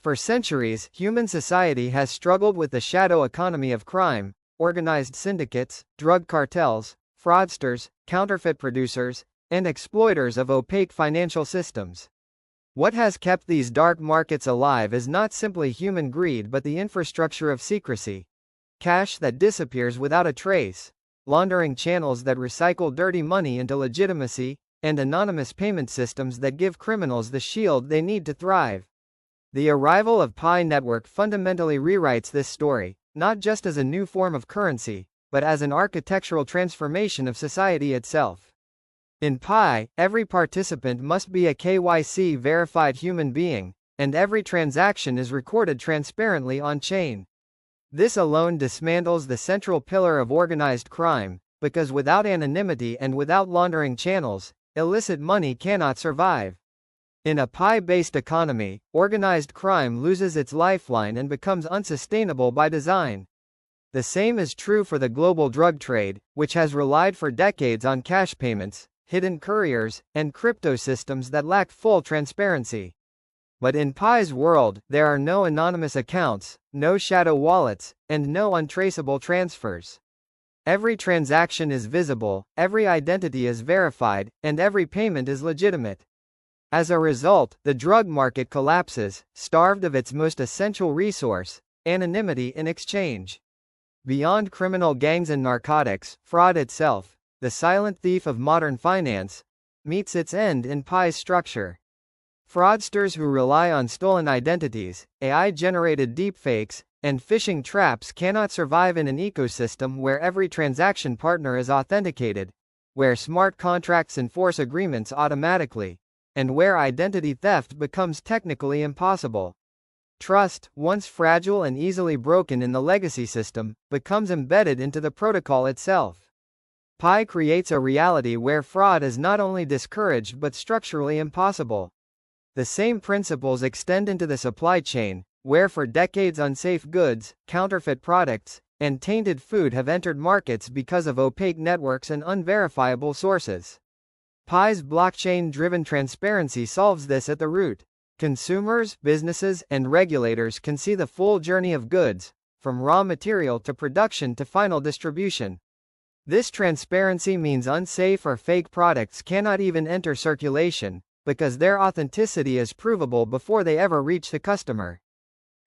For centuries, human society has struggled with the shadow economy of crime, organized syndicates, drug cartels, fraudsters, counterfeit producers, and exploiters of opaque financial systems. What has kept these dark markets alive is not simply human greed but the infrastructure of secrecy. Cash that disappears without a trace, laundering channels that recycle dirty money into legitimacy, and anonymous payment systems that give criminals the shield they need to thrive. The arrival of Pi Network fundamentally rewrites this story, not just as a new form of currency, but as an architectural transformation of society itself. In Pi, every participant must be a KYC-verified human being, and every transaction is recorded transparently on-chain. This alone dismantles the central pillar of organized crime, because without anonymity and without laundering channels, illicit money cannot survive. In a Pi-based economy, organized crime loses its lifeline and becomes unsustainable by design. The same is true for the global drug trade, which has relied for decades on cash payments, hidden couriers, and crypto systems that lack full transparency. But in Pi's world, there are no anonymous accounts, no shadow wallets, and no untraceable transfers. Every transaction is visible, every identity is verified, and every payment is legitimate. As a result, the drug market collapses, starved of its most essential resource, anonymity in exchange. Beyond criminal gangs and narcotics, fraud itself, the silent thief of modern finance, meets its end in Pi's structure. Fraudsters who rely on stolen identities, AI-generated deepfakes, and phishing traps cannot survive in an ecosystem where every transaction partner is authenticated, where smart contracts enforce agreements automatically, and where identity theft becomes technically impossible. Trust, once fragile and easily broken in the legacy system, becomes embedded into the protocol itself. Pi creates a reality where fraud is not only discouraged but structurally impossible. The same principles extend into the supply chain, where for decades unsafe goods, counterfeit products, and tainted food have entered markets because of opaque networks and unverifiable sources. Pi's blockchain-driven transparency solves this at the root. Consumers, businesses, and regulators can see the full journey of goods, from raw material to production to final distribution. This transparency means unsafe or fake products cannot even enter circulation, because their authenticity is provable before they ever reach the customer.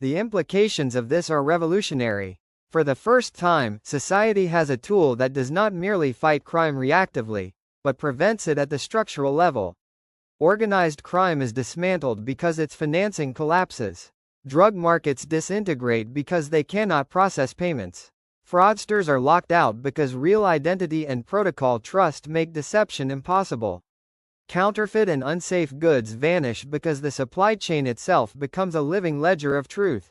The implications of this are revolutionary. For the first time, society has a tool that does not merely fight crime reactively, but prevents it at the structural level. Organized crime is dismantled because its financing collapses. Drug markets disintegrate because they cannot process payments. Fraudsters are locked out because real identity and protocol trust make deception impossible. Counterfeit and unsafe goods vanish because the supply chain itself becomes a living ledger of truth.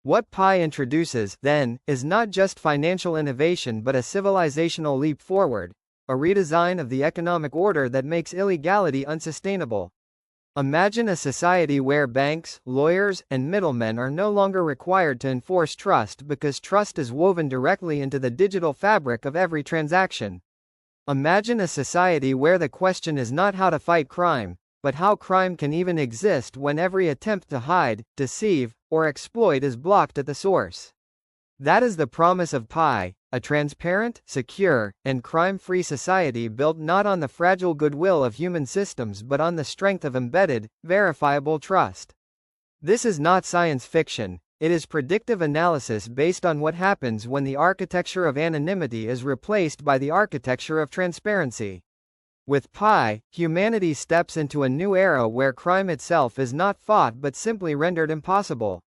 What Pi introduces, then, is not just financial innovation but a civilizational leap forward, a redesign of the economic order that makes illegality unsustainable. Imagine a society where banks, lawyers, and middlemen are no longer required to enforce trust because trust is woven directly into the digital fabric of every transaction. Imagine a society where the question is not how to fight crime, but how crime can even exist when every attempt to hide, deceive, or exploit is blocked at the source. That is the promise of Pi, a transparent, secure, and crime-free society built not on the fragile goodwill of human systems but on the strength of embedded, verifiable trust. This is not science fiction, it is predictive analysis based on what happens when the architecture of anonymity is replaced by the architecture of transparency. With Pi, humanity steps into a new era where crime itself is not fought but simply rendered impossible.